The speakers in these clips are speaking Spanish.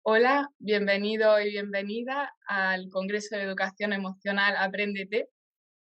Hola, bienvenido y bienvenida al Congreso de Educación Emocional Apréndete,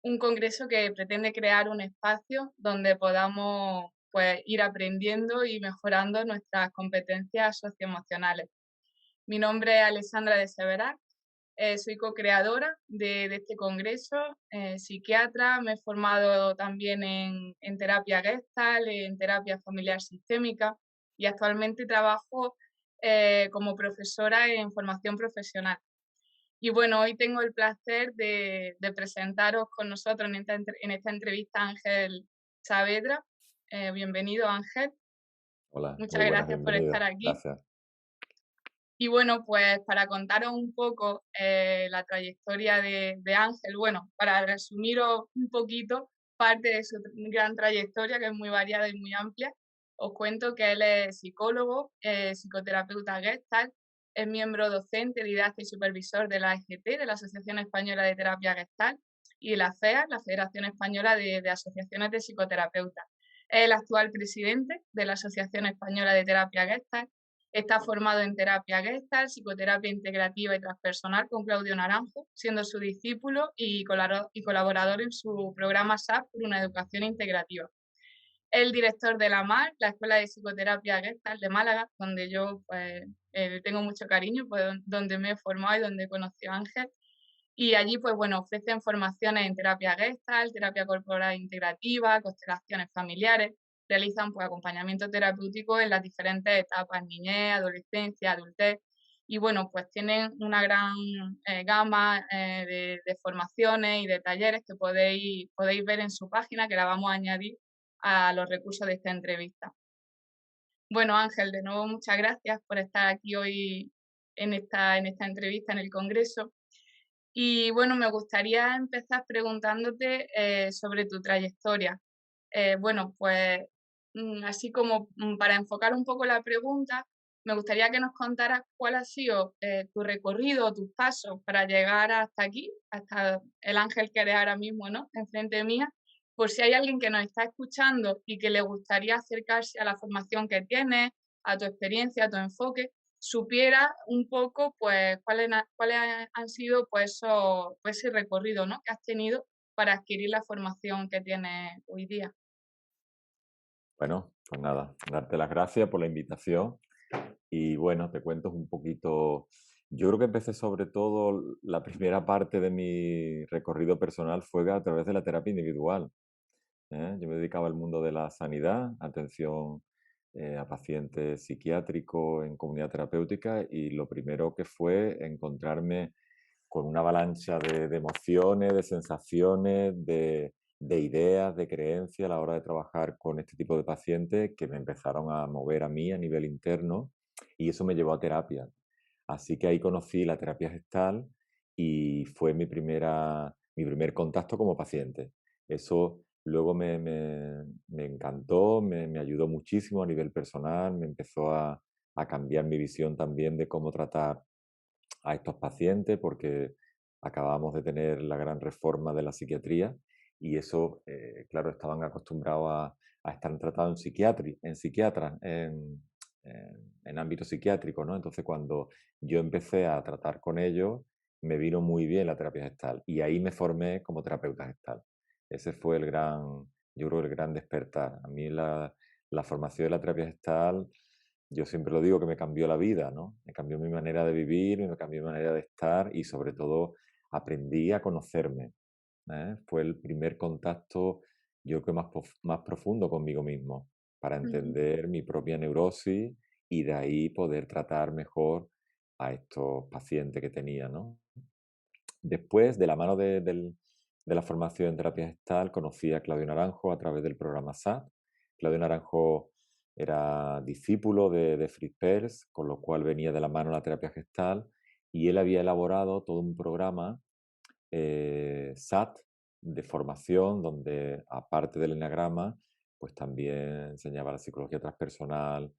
un congreso que pretende crear un espacio donde podamos pues, ir aprendiendo y mejorando nuestras competencias socioemocionales. Mi nombre es Alessandra de Severac, soy co-creadora de este congreso, psiquiatra, me he formado también en terapia Gestalt, en terapia familiar sistémica y actualmente trabajo como profesora en formación profesional. Y bueno, hoy tengo el placer de presentaros con nosotros en esta entrevista a Ángel Saavedra. Bienvenido, Ángel. Hola, muy Muchas buenas, gracias por estar bienvenido. aquí. Gracias. Y bueno, pues para contaros un poco la trayectoria de Ángel, bueno, para resumiros un poquito parte de su gran trayectoria, que es muy variada y muy amplia, os cuento que él es psicólogo, psicoterapeuta Gestalt, es miembro docente, didacta y supervisor de la AGT, de la Asociación Española de Terapia Gestalt, y de la FEA, la Federación Española de Asociaciones de Psicoterapeutas. Es el actual presidente de la Asociación Española de Terapia Gestalt. Está formado en terapia Gestalt, psicoterapia integrativa y transpersonal con Claudio Naranjo, siendo su discípulo y colaborador en su programa SAP por una educación integrativa. Es el director de la MAR, la Escuela de Psicoterapia Gestalt de Málaga, donde yo pues, tengo mucho cariño, pues, donde me he formado y donde conocí a Ángel. Y allí, pues bueno, ofrecen formaciones en terapia Gestalt, terapia corporal integrativa, constelaciones familiares, realizan pues acompañamiento terapéutico en las diferentes etapas, niñez, adolescencia, adultez, y bueno, pues tienen una gran gama de formaciones y de talleres que podéis ver en su página, que la vamos a añadir a los recursos de esta entrevista. Bueno, Ángel, de nuevo muchas gracias por estar aquí hoy en esta entrevista en el Congreso. Y bueno, me gustaría empezar preguntándote sobre tu trayectoria. Bueno, pues así como para enfocar un poco la pregunta, me gustaría que nos contaras cuál ha sido tu recorrido, tus pasos para llegar hasta aquí, hasta el ángel que eres ahora mismo, ¿no? Enfrente mía, por si hay alguien que nos está escuchando y que le gustaría acercarse a la formación que tienes, a tu experiencia, a tu enfoque, supiera un poco, pues, cuáles han sido, pues, ese recorrido, ¿no?, que has tenido para adquirir la formación que tienes hoy día. Bueno, pues nada, darte las gracias por la invitación y bueno, te cuento un poquito. Yo creo que empecé sobre todo la primera parte de mi recorrido personal fue a través de la terapia individual. ¿Eh? Yo me dedicaba al mundo de la sanidad, atención a pacientes psiquiátricos en comunidad terapéutica y lo primero que fue encontrarme con una avalancha de emociones, de sensaciones, de ideas, de creencias a la hora de trabajar con este tipo de pacientes que me empezaron a mover a mí a nivel interno y eso me llevó a terapia. Así que ahí conocí la terapia gestal y fue mi primer contacto como paciente. Eso luego me encantó, me ayudó muchísimo a nivel personal, me empezó a cambiar mi visión también de cómo tratar a estos pacientes porque acabamos de tener la gran reforma de la psiquiatría y eso, claro, estaban acostumbrados a estar tratados en psiquiatras, en ámbito psiquiátrico, ¿no? Entonces, cuando yo empecé a tratar con ellos, me vino muy bien la terapia gestal y ahí me formé como terapeuta gestal. Ese fue yo creo, el gran despertar. A mí la formación de la terapia gestal yo siempre lo digo que me cambió la vida, ¿no? Me cambió mi manera de vivir, me cambió mi manera de estar y sobre todo aprendí a conocerme. Fue el primer contacto, yo creo, más profundo conmigo mismo, para Ujú, entender mi propia neurosis y de ahí poder tratar mejor a estos pacientes que tenía, ¿no? Después, de la mano de la formación en terapia gestal, conocí a Claudio Naranjo a través del programa SAT. Claudio Naranjo era discípulo de Fritz Perls, con lo cual venía de la mano la terapia gestal, y él había elaborado todo un programa SAT de formación, donde aparte del enagrama, pues también enseñaba la psicología transpersonal,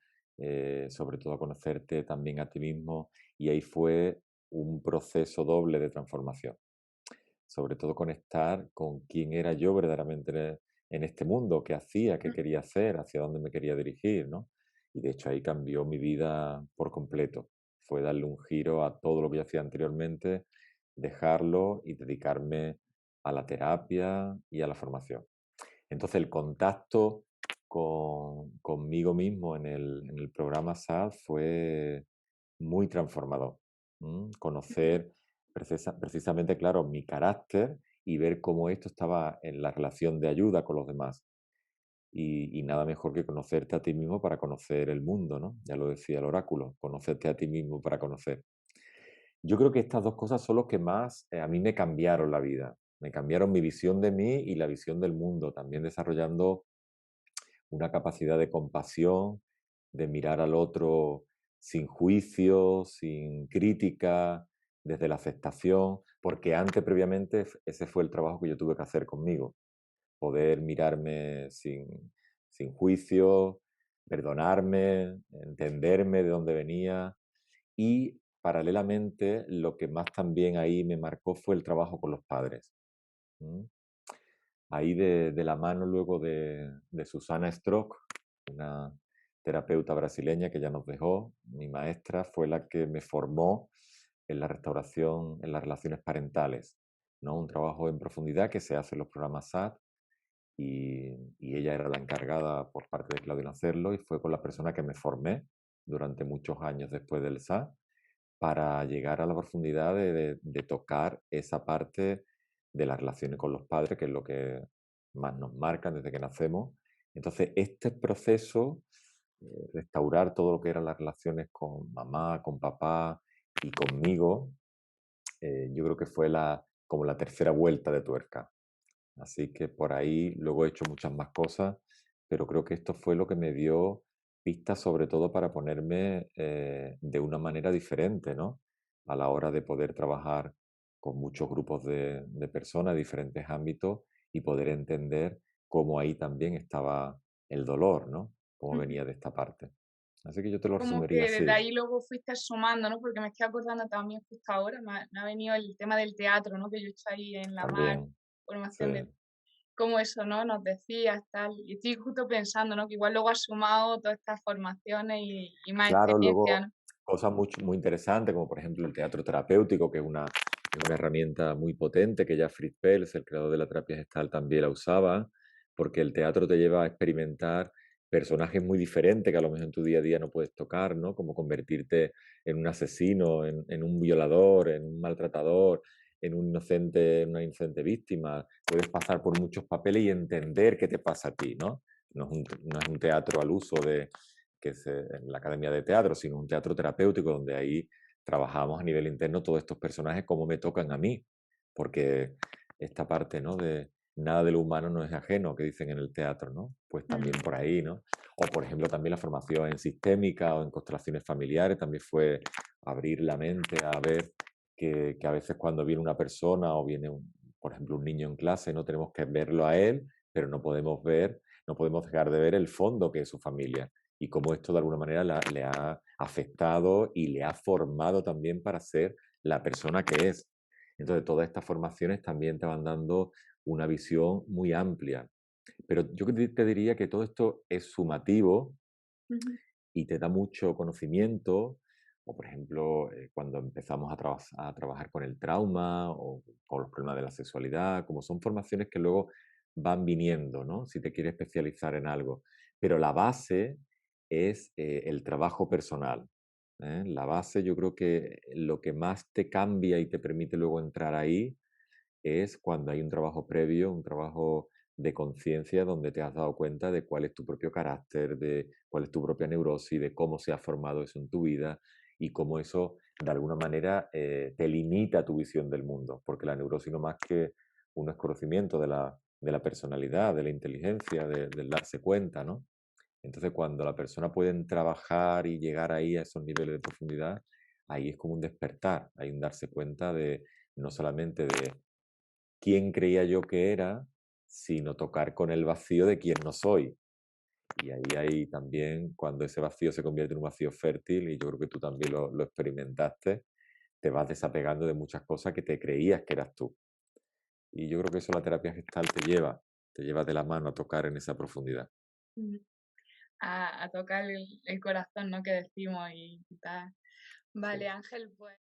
sobre todo a conocerte también a ti mismo, y ahí fue un proceso doble de transformación. Sobre todo conectar con quién era yo verdaderamente en este mundo, qué hacía, qué ujú. quería hacer, hacia dónde me quería dirigir, ¿no? Y de hecho ahí cambió mi vida por completo. fue darle un giro a todo lo que yo hacía anteriormente, dejarlo y dedicarme a la terapia y a la formación. Entonces el contacto conmigo mismo en el programa SAD fue muy transformador. Conocer precisamente, claro, mi carácter y ver cómo esto estaba en la relación de ayuda con los demás. Y nada mejor que conocerte a ti mismo para conocer el mundo, ¿no? Ya lo decía el oráculo, conocerte a ti mismo para conocer. Yo creo que estas dos cosas son los que más a mí me cambiaron la vida. Me cambiaron mi visión de mí y la visión del mundo, también desarrollando una capacidad de compasión, de mirar al otro sin juicio, sin crítica, desde la aceptación, porque antes, previamente, ese fue el trabajo que yo tuve que hacer conmigo, poder mirarme sin juicio, perdonarme, entenderme de dónde venía y paralelamente lo que más también ahí me marcó fue el trabajo con los padres. ¿M? Ahí de la mano luego de Susana Strock, una terapeuta brasileña que ya nos dejó, mi maestra fue la que me formó en la restauración, en las relaciones parentales, ¿no? Un trabajo en profundidad que se hace en los programas SAT y ella era la encargada por parte de Claudio en hacerlo y fue con la persona que me formé durante muchos años después del SAT para llegar a la profundidad de tocar esa parte de las relaciones con los padres, que es lo que más nos marcan desde que nacemos. Entonces, este proceso, restaurar todo lo que eran las relaciones con mamá, con papá y conmigo, yo creo que fue como la tercera vuelta de tuerca. Así que por ahí luego he hecho muchas más cosas, pero creo que esto fue lo que me dio pistas sobre todo para ponerme de una manera diferente, ¿no? A la hora de poder trabajar con muchos grupos de personas de diferentes ámbitos y poder entender cómo ahí también estaba el dolor, ¿no? Cómo Ujú. venía de esta parte. Así que yo te lo Como resumiría que desde así, ahí luego fuiste sumando, ¿no? Porque me estoy acordando también justo ahora, me ha venido el tema del teatro, ¿no? Que yo estoy ahí en la MAR, también. Sí. formación de cómo eso, ¿no? Nos decías, tal. Y estoy justo pensando, ¿no? Que igual luego has sumado todas estas formaciones y más Claro, experiencia, luego ¿no? cosas muy interesantes, como por ejemplo el teatro terapéutico, que es una herramienta muy potente, que ya Fritz Perls, el creador de la terapia gestal, también la usaba, porque el teatro te lleva a experimentar personajes muy diferentes que a lo mejor en tu día a día no puedes tocar, ¿no? Como convertirte en un asesino, en un violador, en un maltratador, en un inocente, en una inocente víctima. Puedes pasar por muchos papeles y entender qué te pasa a ti, ¿no? No es un teatro al uso de que es en la Academia de Teatro, sino un teatro terapéutico donde ahí trabajamos a nivel interno todos estos personajes, cómo me tocan a mí, porque esta parte, ¿no? De nada de lo humano no es ajeno, que dicen en el teatro, ¿no? Pues también Ujú. por ahí, ¿no? O por ejemplo también la formación en sistémica o en constelaciones familiares, también fue abrir la mente a ver que a veces cuando viene una persona o viene, por ejemplo, un niño en clase, no tenemos que verlo a él, pero no podemos dejar de ver el fondo que es su familia y cómo esto de alguna manera le ha afectado y le ha formado también para ser la persona que es. Entonces, todas estas formaciones también te van dando una visión muy amplia. Pero yo te diría que todo esto es sumativo Ujú. y te da mucho conocimiento, o por ejemplo, cuando empezamos a trabajar con el trauma o con los problemas de la sexualidad, como son formaciones que luego van viniendo, ¿no? Si te quieres especializar en algo. Pero la base es el trabajo personal. ¿Eh? La base, yo creo que lo que más te cambia y te permite luego entrar ahí es cuando hay un trabajo previo, un trabajo de conciencia donde te has dado cuenta de cuál es tu propio carácter, de cuál es tu propia neurosis, de cómo se ha formado eso en tu vida y cómo eso de alguna manera te limita tu visión del mundo, porque la neurosis no más que un desconocimiento de la personalidad, de la inteligencia, del darse cuenta, ¿no? Entonces cuando la persona puede trabajar y llegar ahí a esos niveles de profundidad, ahí es como un despertar, hay un darse cuenta de no solamente de quién creía yo que era, sino tocar con el vacío de quién no soy. Y ahí hay también, cuando ese vacío se convierte en un vacío fértil, y yo creo que tú también lo experimentaste, te vas desapegando de muchas cosas que te creías que eras tú. Y yo creo que eso la terapia gestal te lleva de la mano a tocar en esa profundidad. Ujú. a tocar el corazón, ¿no? Que decimos y tal. Vale, Sí. Ángel, pues